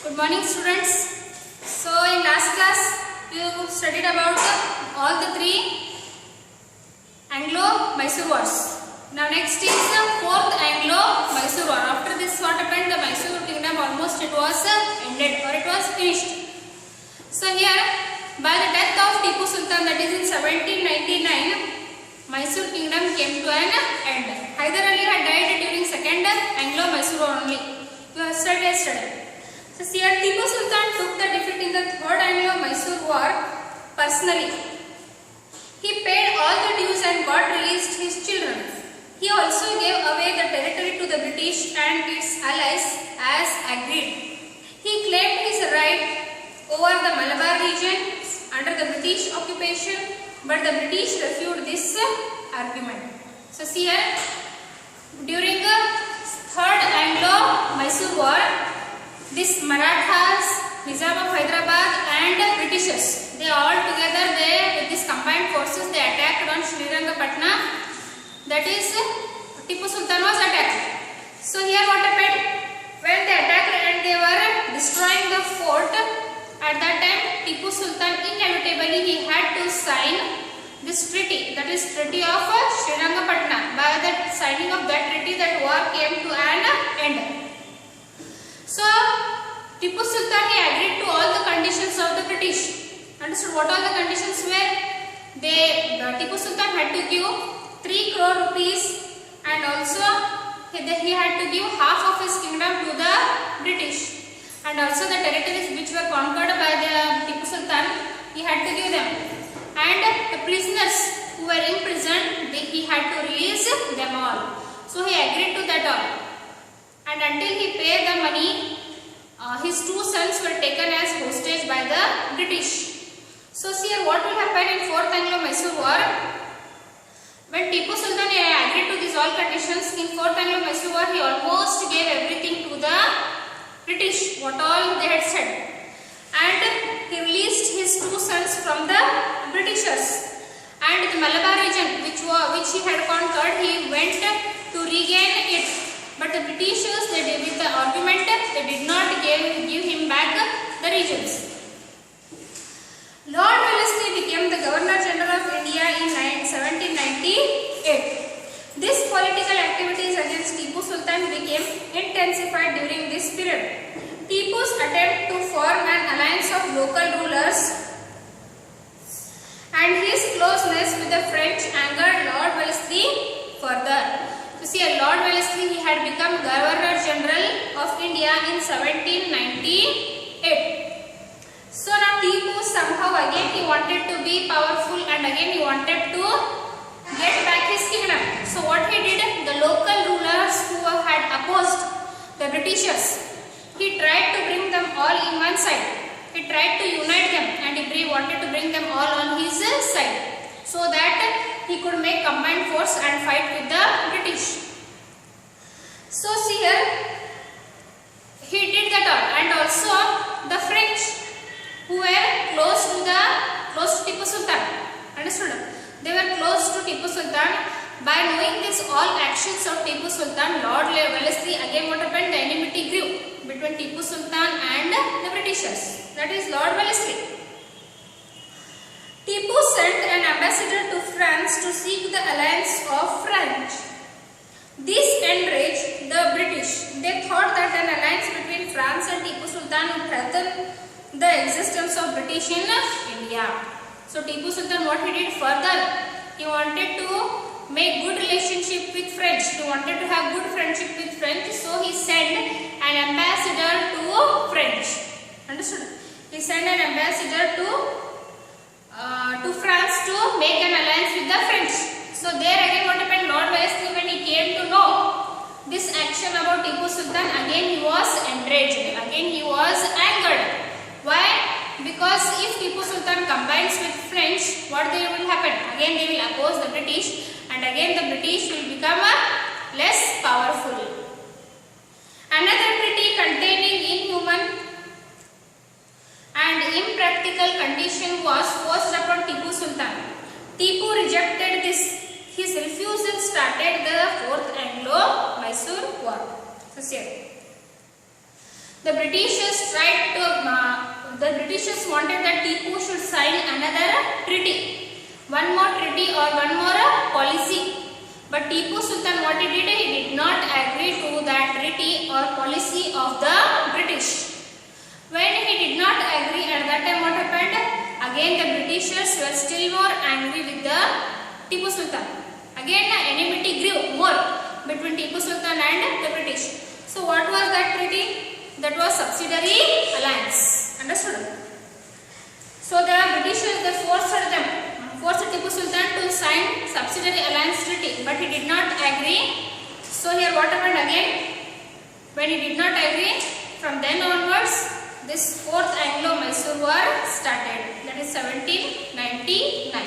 Good morning, students. So in last class you studied about all the three Anglo-Mysore wars. Now next is the fourth Anglo-Mysore war. After this what happened? The Mysore kingdom almost it was ended or it was finished. So here by the death of Tipu Sultan, that is in 1799, Mysore kingdom came to an end. Hyder Ali had died during second Anglo-Mysore war only. You have studied yesterday. So here Tipu Sultan took the defeat in the third Anglo-Mysore war personally. He paid all the dues and God released his children. He also gave away the territory to the British and its allies as agreed. He claimed his right over the Malabar region under the British occupation, but the British refused this argument. So see here, during the third Anglo-Mysore war, this Marathas, Nizam of Hyderabad and Britishers, they all together, with this combined forces, they attacked on Srirangapatna. That is, Tipu Sultan was attacked. So here what happened? When they attacked and they were destroying the fort, at that time Tipu Sultan inevitably he had to sign this treaty, that is Treaty of Srirangapatna. By the signing of that treaty, that war came to an end. So Tipu Sultan he agreed to all the conditions of the British. Understood what all the conditions were? Tipu Sultan had to give 3 crore rupees and also he had to give half of his kingdom to the British, and also the territories which were conquered by the Tipu Sultan he had to give them, and the prisoners who were imprisoned he had to release them all. So he agreed to that all, and until he paid the money, his 2 sons were taken as hostage by the British. So see here what will happen in 4th Anglo-Mysore war. When Tipu Sultan agreed to these all conditions, in 4th Anglo-Mysore war he almost gave everything to the British, what all they had said, and he released his 2 sons from the Britishers, and the Malabar region which he had conquered, he went to regain it, but the Britishers, they did with the argument, they did not give him back the regions. Lord Wellesley became the Governor General of India in 1798. These political activities against Tipu Sultan became intensified during this period. Tipu's attempt to form an alliance of local rulers and his closeness with the French angered Lord Wellesley further. So see, Lord Wellesley he had become Governor General of India in 1798. So now Tipu somehow again he wanted to be powerful and again he wanted to get back his kingdom. So what he did, the local rulers who had opposed the Britishers, he tried to bring them all in one side. He tried to unite them and he wanted to bring them all on his side, so that he could make combined force and fight with the British. So see here, he did that all, and also the French who were close to Tipu Sultan. Understood? They were close to Tipu Sultan. By knowing this all actions of Tipu Sultan, Lord Wellesley again what happened? The enmity grew between Tipu Sultan and the Britishers. That is Lord Wellesley. Tipu sent an ambassador to France to seek the alliance of French. This enraged the British. They thought that an alliance between France and Tipu Sultan would threaten the existence of British in India. So Tipu Sultan what he did further? He wanted to make good relationship with French. He wanted to have good friendship with French. So he sent an ambassador to French. Understood? He sent an ambassador to France to make an alliance with the French. So there again what happened? Lord Wellesley, when he came to know this action about Tipu Sultan, again he was enraged. Again he was angered. Why? Because if Tipu Sultan combines with French, what will happen? Again they will oppose the British, and again the British will become less powerful. Another treaty containing inhuman and impractical condition was forced upon Tipu Sultan. Tipu rejected this. His refusal started the 4th Anglo-Mysore war. So see, the Britishers wanted that Tipu should sign another treaty, one more treaty or one more policy. But Tipu Sultan, what he did, he did not agree to that treaty or policy of the British. When he did not agree, at that time what happened? Again the Britishers were still more angry with the Tipu Sultan. Again the enmity grew more between Tipu Sultan and the British. So what was that treaty? That was subsidiary alliance. Understood? So the Britishers, they forced Tipu Sultan to sign subsidiary alliance treaty, but he did not agree. So here what happened again? When he did not agree, from then onwards, this fourth Anglo-Mysore War started. That is 1799.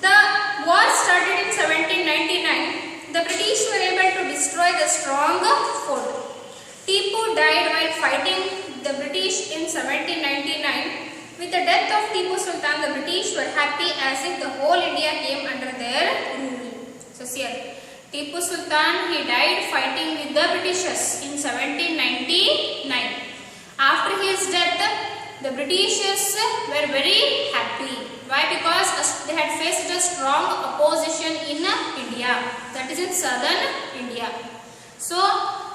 The war started in 1799. The British were able to destroy the strong fort. Tipu died while fighting the British in 1799. With the death of Tipu Sultan, the British were happy as if the whole India came under their rule. So here, Tipu Sultan, he died fighting with the Britishers in 1799. After his death, the Britishers were very happy. Why? Because they had faced a strong opposition in India, that is in southern India. So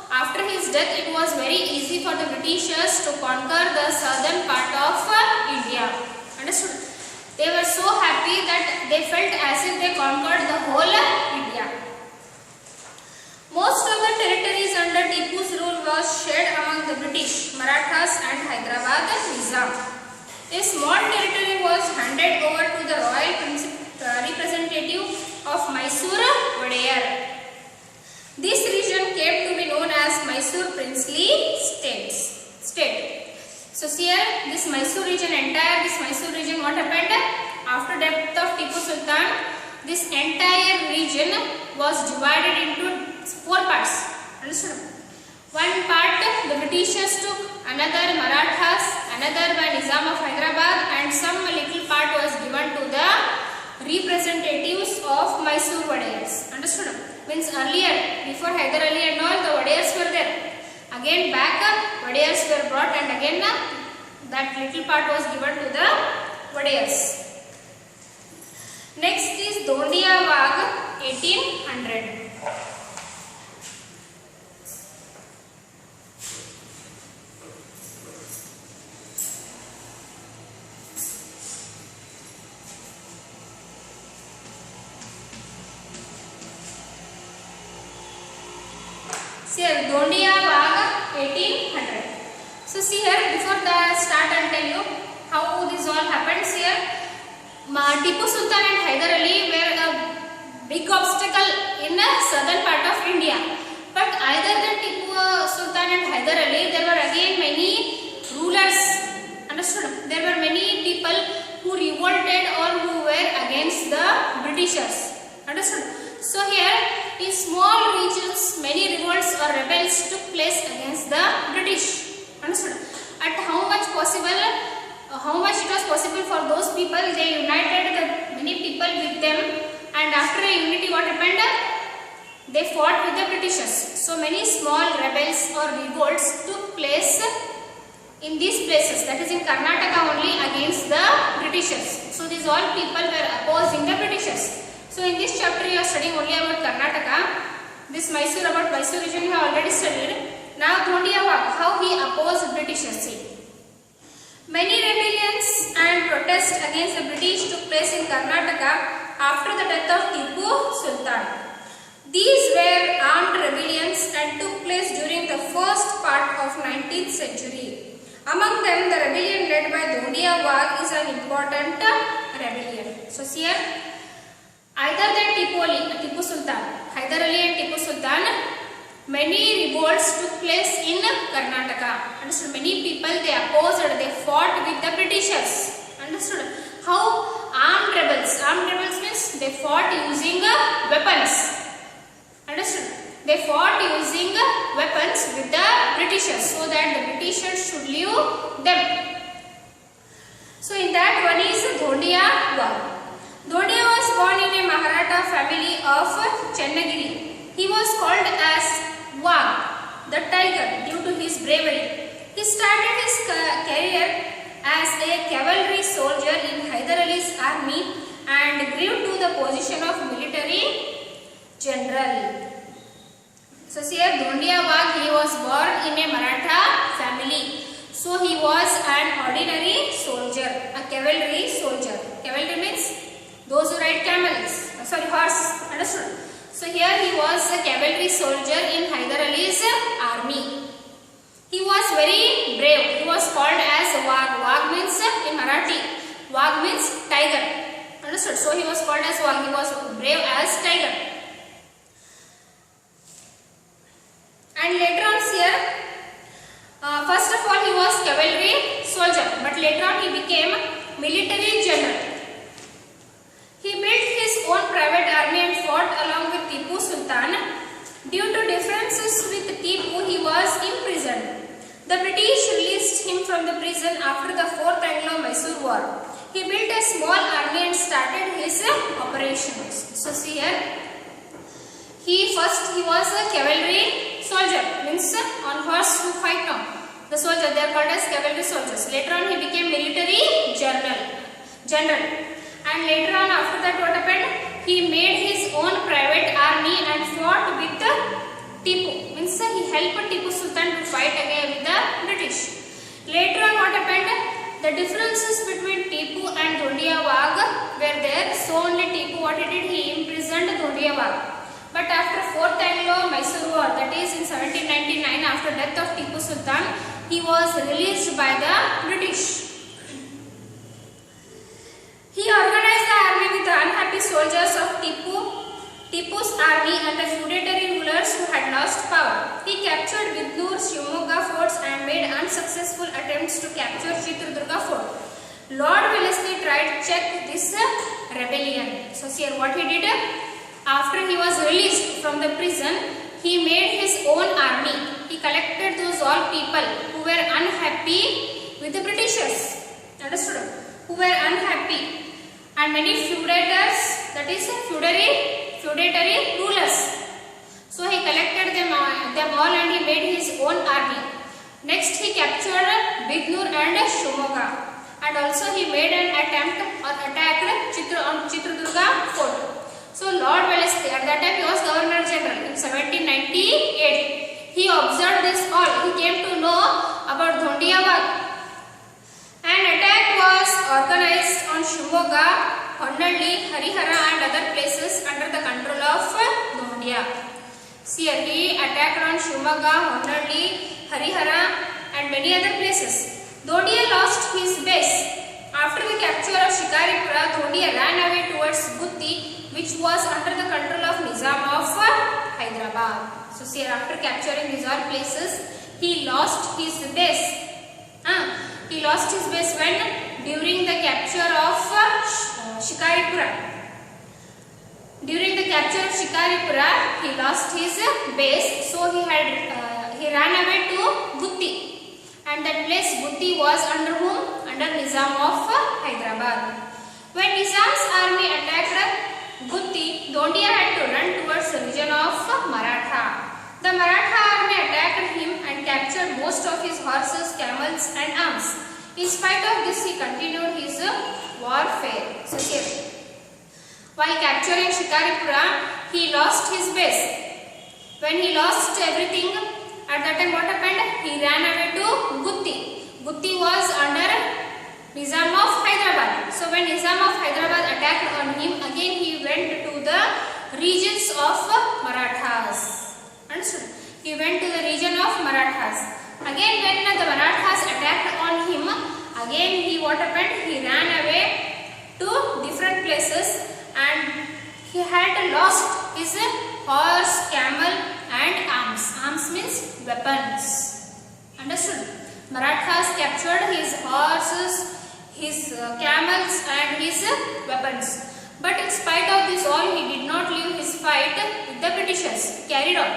after his death, it was very easy for the Britishers to conquer the southern part of India. Understood? They were so happy that they felt as if they conquered the whole India. Most of the territories under Tipu's rule was shared among the British, Marathas and Hyderabad Nizam. A small territory was handed over to the royal representative of Mysore Wadeyar. This region came to be known as Mysore Princely State. So here, this Mysore region, what happened? After death of Tipu Sultan, this entire region was divided into 4 parts. Understood? One part the Britishers took, another Marathas, another by Nizam of Hyderabad, and some little part was given to the representatives of Mysore Wadeyars. Understood? Means earlier, before Hyder Ali and all, the Wadeyars were there. Again back, Wadeyars were brought, and again that little part was given to the Wadeyars. Next is Dondiya Wagh, 1800. Here, Dondiya Wagh, 1800. So see here, before the start, I'll tell you how this all happens here. Tipu Sultan and Hyder Ali were a big obstacle in the southern part of India. But either than Tipu Sultan and Hyder Ali, there were again many rulers. Understood? There were many people who revolted or who were against the Britishers. Understood? So here, in small regions, many revolts or rebels took place against the British. Understood? At how much it was possible for those people, they united many people with them, and after a unity, what happened? They fought with the Britishers. So many small rebels or revolts took place in these places, that is in Karnataka only, against the Britishers. So these all people were opposing the Britishers. So in this chapter you are studying only about Karnataka. This Mysore region you have already studied. Now Dondiya Wagh, how he opposed Britishers. See. Many rebellions and protests against the British took place in Karnataka after the death of Tipu Sultan. These were armed rebellions and took place during the first part of 19th century. Among them, the rebellion led by Dondiya Wagh is an important rebellion. So here, either than Tipu Sultan, Hyder Ali and Tipu Sultan, many revolts took place in Karnataka. Understood? Many people, they opposed, they fought with the Britishers. Understood? How? Armed rebels. Armed rebels means they fought using weapons. Understood? They fought using weapons with the Britishers so that the Britishers should leave them. So in that one is Dondiya Wagh. Dondiya was born in a Maratha family of Chennagiri. He was called as Wagh. The bravery. He started his career as a cavalry soldier in Hyder Ali's army and grew to the position of military general. So here Dhondia Wagh, he was born in a Maratha family. So he was an ordinary soldier, a cavalry soldier. Cavalry means those who ride camels, horse, understood? So here he was a cavalry soldier in Hyder Ali's army. He was very brave. He was called as Wagh. Wagh means in Marathi, Wagh means tiger, understood? So he was called as Wagh. He was brave as tiger. And later on here, first of all he was cavalry soldier, but later on he became military general. He built his own private army and fought along with Tipu Sultan. Due to differences with Tipu, he was imprisoned. The British released him from the prison after the 4th Anglo-Mysore War. He built a small army and started his operations. So see here, he was a cavalry soldier, means on horse who fight now. The soldier, they are called as cavalry soldiers. Later on he became military general. And later on, after that what happened? He made his own private army and fought with Tipu. Means he helped Tipu Sultan to fight again with the British. Later on what happened? The differences between Tipu and Dhondia Wagh were there. So only Tipu, what he did? He imprisoned Dhondia Wagh. But after 4th Anglo-Mysore War, that is in 1799, after death of Tipu Sultan, he was released by the British. He organized the army with the unhappy soldiers of Tipu's army and the feudatory rulers who had lost power. He captured Bidnur, Shivamogga forts and made unsuccessful attempts to capture Chitradurga fort. Lord Wellesley tried to check this rebellion. So here what he did? After he was released from the prison, he made his own army. He collected those all people who were unhappy with the Britishers. Understood? Who were unhappy, and many feudators, that is feudatory rulers. So he collected them all and he made his own army. Next he captured Bidnur and Shivamogga, and also he made an attempt or attacked Chitradurga fort. So Lord Wellesley, at that time he was Governor General in 1798. He observed this all. He came to know about Dhondia Wagh. An attack was organized on Shivamogga, Honnalli, Harihara and other places under the control of Dhondia. See here, he attacked on Shivamogga, Honnalli, Harihara and many other places. Dhondia lost his base. After the capture of Shikaripura, Dhondia ran away towards Gutti, which was under the control of Nizam of Hyderabad. So see here, after capturing these all places, he lost his base. He lost his base when? During the capture of Shikaripura. During the capture of Shikaripura, he lost his base. So he ran away to Gutti, and that place Gutti was under whom? Under Nizam of Hyderabad. When Nizam's army attacked Gutti, Dhondia had to run towards the region of Maratha. The Maratha army attacked him and captured most of his horses, camels and arms. In spite of this, he continued his warfare. So here, while capturing Shikaripura, he lost his base. When he lost everything, at that time what happened? He ran away to Gutti. Gutti was under Nizam of Hyderabad. So when Nizam of Hyderabad attacked on him, again he went to the regions of Marathas. Understood? He went to the region of Marathas. Again when the Marathas attacked on him, again what happened? He ran away to different places and he had lost his horse, camel and arms. Arms means weapons. Understood? Marathas captured his horses, his camels and his weapons. But in spite of this all, he did not leave his fight with the Britishers. Carried on.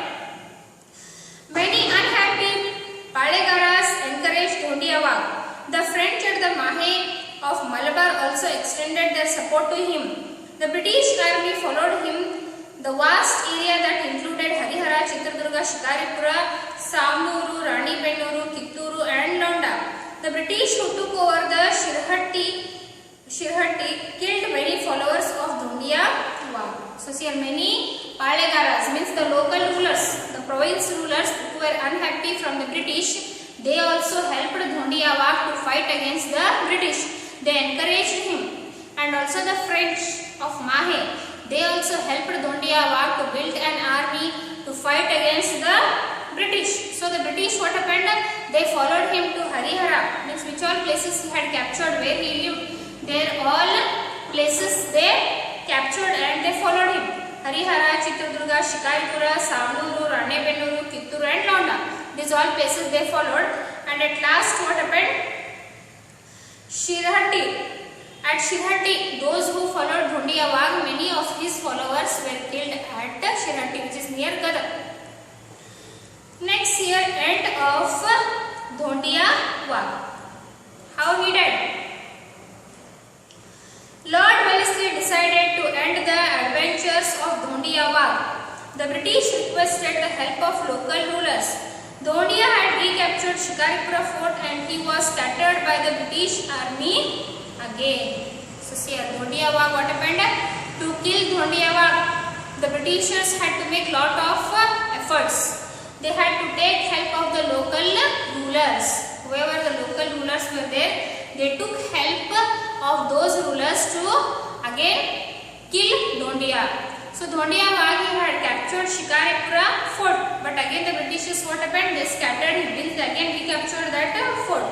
Many unhappy Palegaras encouraged Dhondia Wagh. The French at the Mahe of Malabar also extended their support to him. The British army followed him. The vast area that included Harihara, Chitradurga, Shikaripura, Samnuru, Ranibennuru, Kitturu and Londa. The British who took over the Shirhatti killed many followers of Dhondiya Wag. So here many Palegaras means the local rulers, the province rulers who were unhappy from the British, they also helped Dhondiya Wag to fight against the British. They encouraged him, and also the French of Mahe, they also helped Dhondiya Wag to build an army to fight against the British. So the British, what happened? They followed him to Harihara, means which all places he had captured where he lived. There all places they captured and they followed him. Harihara, Chitradurga, Shikaripura, Samnuru, Ranebennuru, Kitturu and Londa. These all places they followed, and at last what happened? Shirhatti. At Shirhatti, those who followed Dhondiya Wag, many of his followers were killed at Shirhatti, which is near Gadag. Next here, end of Dhondiya Wag. How he died? Lord Wellesley decided to end the adventures of Dhondiya Wag. The British requested the help of local rulers. Dhondiya had recaptured Shikaripura fort and he was scattered by the British army again. So here Dhondiya Wag, what happened? To kill Dhondiya Wag, the Britishers had to make lot of efforts. They had to take help of the local rulers. Whoever the local rulers were there, they took help of those rulers to again kill Dhondiya. So Dhondiya Wag had captured Shikaripura fort, but again the Britishers, what happened? They scattered him. Means again recaptured that fort.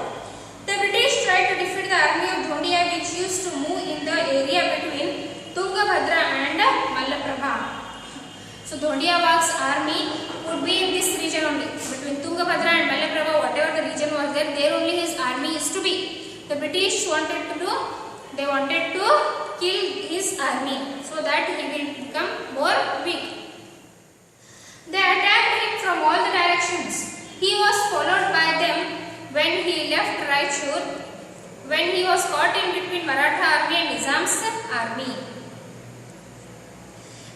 The British tried to defeat the army of Dhondiya, which used to move in the area between Tungabhadra and Malaprabha. So Dhondiya Wag's army would be in this region only, between Tungabhadra and Malaprabha, whatever the region was there, there only his army is to be. The British wanted to do, they wanted to kill his army so that he will become more weak. They attacked him from all the directions. He was followed by them when he left Raichur, when he was caught in between Maratha army and Nizam's army.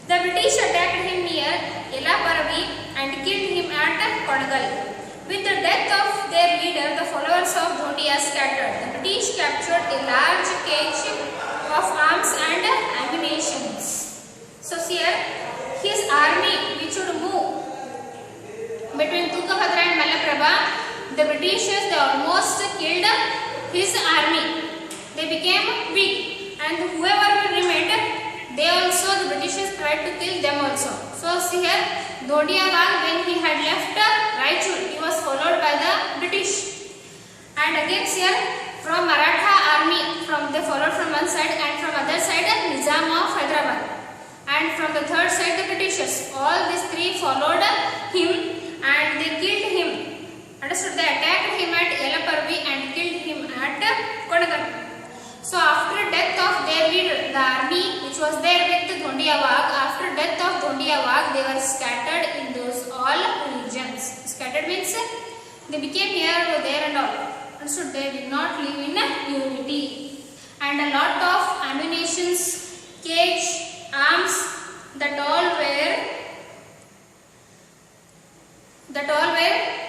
The British attacked him near Yelaparvi and killed him at Kodagal. With the death of their leader, the followers of Dhondiya scattered. The British captured a large cache of arms and ammunition. So here, his army, which would move between Tungabhadra and Malaprabha, the Britishers, they almost killed his army. They became weak, and whoever remained, they also, the Britishers tried to kill them also. So see here, Dhondiya Wag, when he had left Raichur, he was followed by the British. And again here, from Maratha army, they followed from one side, and from other side Nizam of Hyderabad. And from the third side the Britishers. All these three followed him and they killed him. Understood? They attacked him at Yelaparvi and killed him at Kodagal. So after death of their leader, the army which was there with Dhondiya Wag, after death of Dhondiya Wag, they were scattered in those all regions. Scattered means they became here, there and all. And so they did not live in unity. And a lot of ammunitions, cage, arms, that all were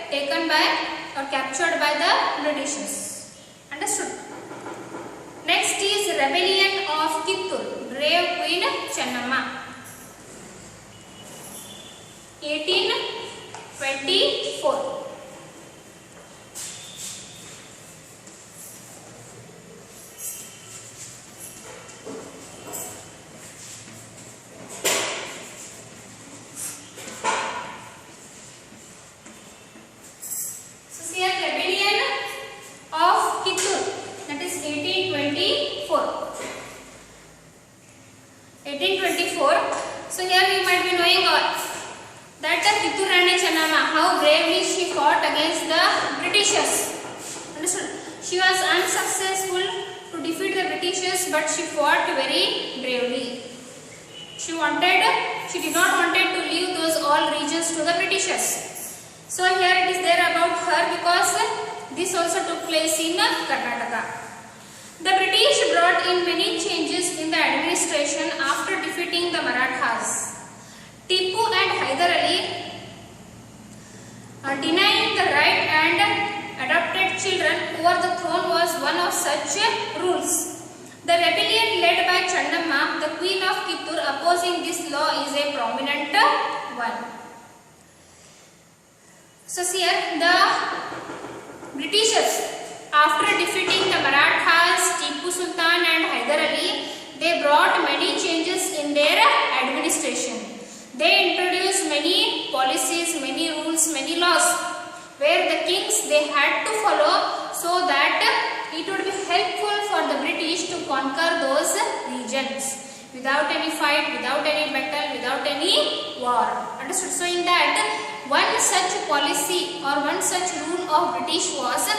taken by or captured by the Britishers. Understood? Next is rebellion of Kittur, brave Queen Chennamma. 1824. So here rebellion of Kittur, that is 1824. 1824. So here you might be knowing that Kittur Rani Chennamma, how bravely she fought against the Britishers. Understood? She was unsuccessful to defeat the Britishers, but she fought very bravely. She did not wanted to leave those all regions to the Britishers. So here it is there about her because this also took place in Karnataka. The British brought in many changes in the administration after defeating the Marathas. Tipu and Hyder Ali denying the right and adopted children over the throne was one of such rules. The rebellion led by Channamma, the Queen of Kittur, opposing this law is a prominent one. So here the Britishers, after defeating the Marathas, Tipu Sultan and Hyder Ali, they brought many changes in their administration. They introduced many policies, many rules, many laws, where the kings they had to follow so that it would be helpful for the British to conquer those regions without any fight, without any battle, without any war. Understood? So in that, one such policy or one such rule of British was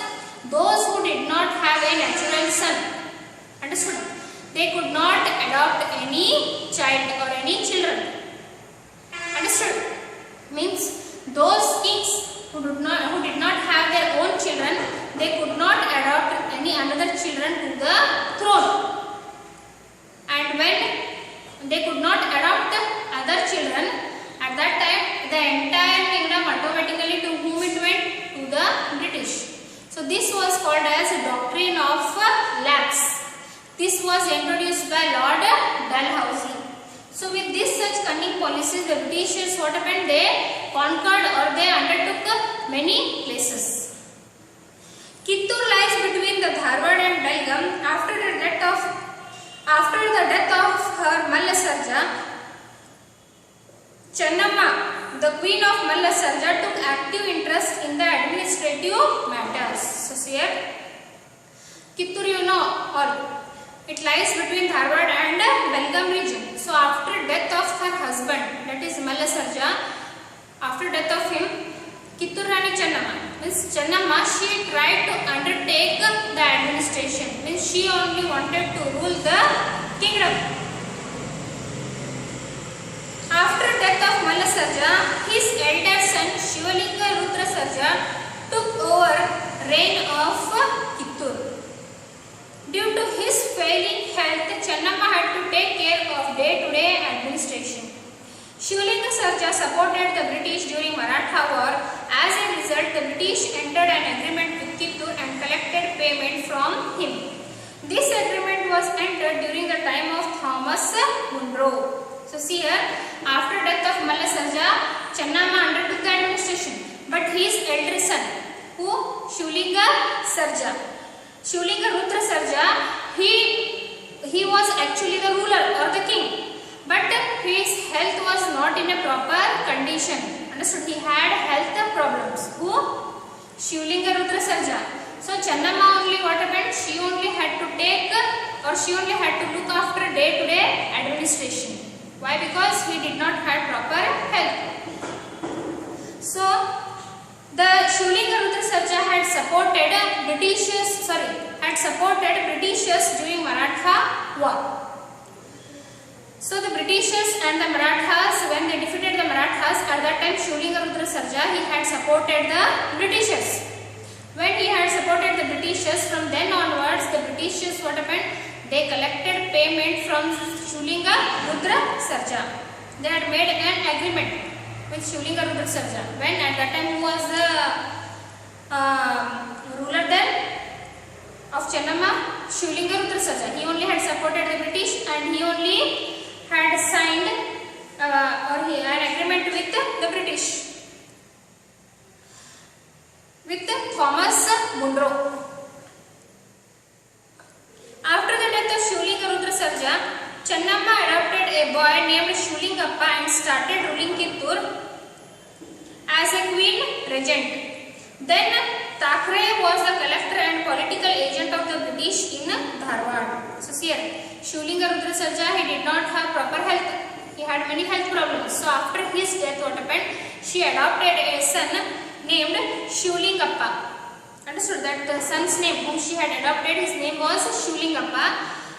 those who did not have a natural son. Understood? They could not adopt any child or any children. Understood? Means those kings who did not have their own children, they could not adopt any another children to the throne. And when they could not adopt other children, at that time the entire kingdom automatically to whom it went? To the British. So this was called as doctrine of lapse. This was introduced by Lord Dalhousie. So with this such cunning policies, the Britishers what happened? They conquered or they undertook many places. Kittur lies between the Dharwad and Belgaum. After the death of her Mallasarja, Channamma, the queen of Mallasarja, took active interest in the administrative matters. So here, Kittur you know all. It lies between Dharwad and Belgaum region. So after death of her husband, that is Mallasarja, after death of him, Kittur Rani Channamma, means Channamma, she tried to undertake the administration. Means she only wanted to rule the kingdom. After death of Mallasarja, his elder son Shivalinga Rudrasarja took over reign of Kittur. Due to his failing health, Channamma had to take care of day-to-day administration. Shivalinga Sarja supported the British during Maratha War. As a result, the British entered an agreement with Kittur and collected payment from him. This agreement was entered during the time of Thomas Munro. So see here, after death of Mallasarja, Channamma undertook the administration. But his elder son, who Shivalinga Sarja, Shivalinga Rudrasarja, he was actually the ruler or the king, but his health was not in a proper condition. Understood? He had health problems. Who? Shivalinga Rudrasarja. So Channamma only what happened? She only had to look after day-to-day administration. Why? Because he did not have proper health. So the Shivalinga Rudrasarja had supported Britishers during Maratha War. So the Britishers and the Marathas, when they defeated the Marathas, at that time Shivalinga Rudrasarja, he had supported the Britishers. When he had supported the Britishers, from then onwards, the Britishers what happened? They collected payment from Shivalinga Rudrasarja. They had made an agreement with Shivalinga Rudrasarja. When at that time who was the ruler then of Channamma? Shivalinga Rudrasarja. He only had supported the British and he only had signed an agreement with the British, with Thomas Munro. After the death of Shivalinga Rudrasarja, Channamma adopted a boy named Shivlingappa and started ruling Kittur as a queen regent. Then Thackeray was the collector and political agent of the British in Dharwad. So here, Shivalinga Rudrasarja, he did not have proper health. He had many health problems. So after his death, what happened? She adopted a son named Shivlingappa. Understood? That the son's name whom she had adopted, his name was Shivlingappa.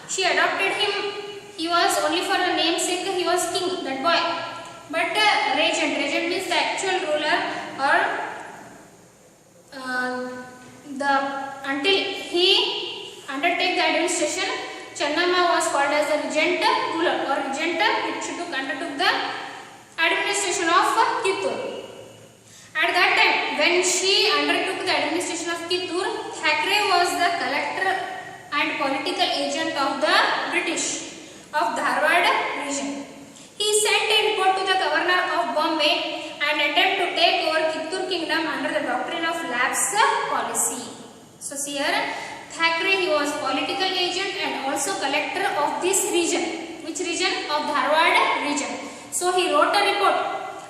She adopted him. He was only for the namesake, he was king, that boy. But regent means the actual ruler, or until he undertake the administration, Channamma was called as the regent ruler or regent, which undertook the administration of Kittur. At that time, when she undertook the administration of Kittur, Thackeray was the collector and political agent of the British of Dharwad region. He sent a report to the governor of Bombay and attempted to take over Kittur kingdom under the doctrine of lapse policy. So here, Thackeray, he was political agent and also collector of this region. Which region? Of Dharwad region. So he wrote a report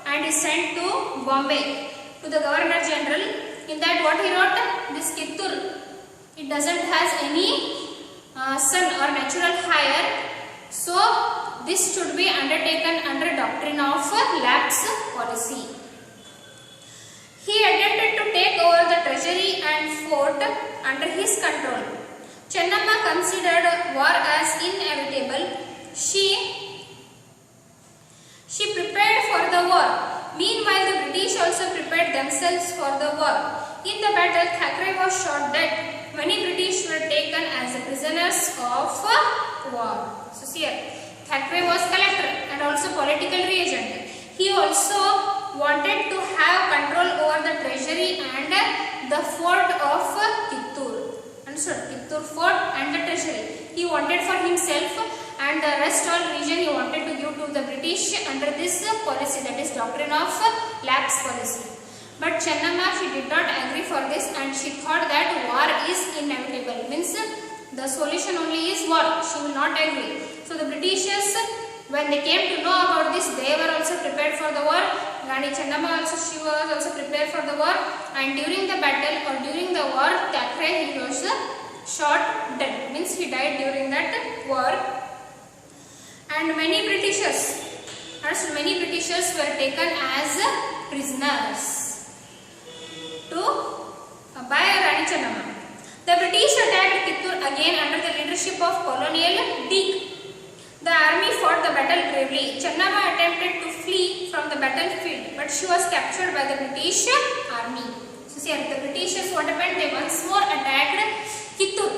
and he sent to Bombay to the Governor General. In that what he wrote? This Kittur, it doesn't has any sun or natural hire. So this should be undertaken under doctrine of lapse policy. He attempted to take over the treasury and fort under his control. Chennamma considered war as inevitable. She prepared for the war. Meanwhile, the British also prepared themselves for the war. In the battle, Thackeray was shot dead. Many British were taken as prisoners of war. So here, Thackeray was collector and also political regent. He also wanted to have control over the treasury and the fort of Kittur. Understood? Kittur fort and the treasury. He wanted for himself, and the rest all region he wanted to give to the British under this policy, that is doctrine of lapse policy. But Chennamma, she did not agree for this and she thought that war is inevitable. Means the solution only is war. She will not agree. So the Britishers, when they came to know about this, they were also prepared for the war. Rani Chennamma also, she was also prepared for the war. And during the battle or during the war, Thackeray, he was shot dead. Means he died during that war. And many Britishers were taken as prisoners by Rani Chennamma. The British attacked Kittur again under the leadership of Colonel Deak. The army fought the battle bravely. Chennamma attempted to flee from the battlefield, but she was captured by the British army. So see, the Britishers, what happened? They once more attacked Kittur.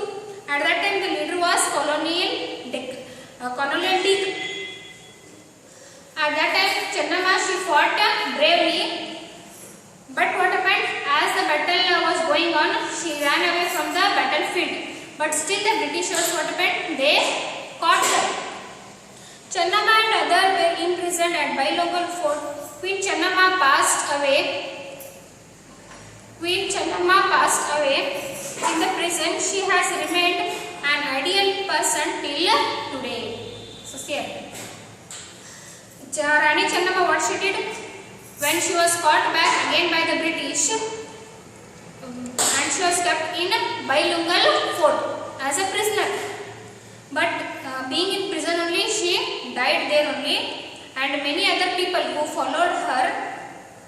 At that time, the leader was Colonel Deak. At that time, Chennamma, she fought bravely. But what happened? As the battle was going on, she ran away from the battlefield. But still the Britishers, what happened? They caught her. Chennamma and others were imprisoned at Bailongal fort. Queen Chennamma passed away in the prison. She has remained an ideal person till today. So here, Rani Chennamma, what she did? When she was caught back again by the British and she was kept in Bailongal fort as a prisoner. But being in prison only, she died there only, and many other people who followed her,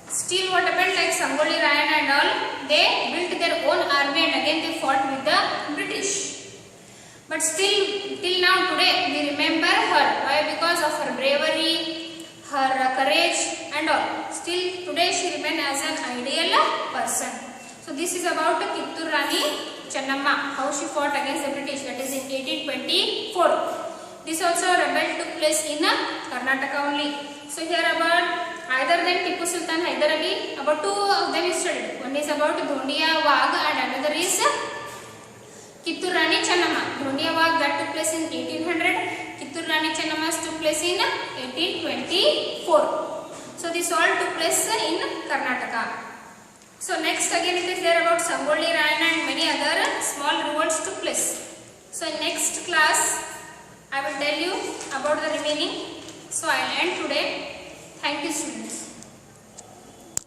still what happened, like Sangoli Rayan and all, they built their own army and again they fought with the British. But still till now today we remember her. Why? Because of her bravery, her courage and all. Still today she remains as an ideal person. So this is about Kittur Rani Chennamma, how she fought against the British, that is in 1824. This also rebel took place in Karnataka only. So here about either than Tipu Sultan Hyder Ali, about two of them is studied. One is about Dhondia Wagh and another is Kittur Rani Chennamma. Dhondia Wagh, that took place in 1800. Kittur Rani Chennamma took place in 1824. So this all took place in Karnataka. So next again it is there about Sangoli Rayan and many other small revolts took place. So in next class I will tell you about the remaining. So I will end today. Thank you, students.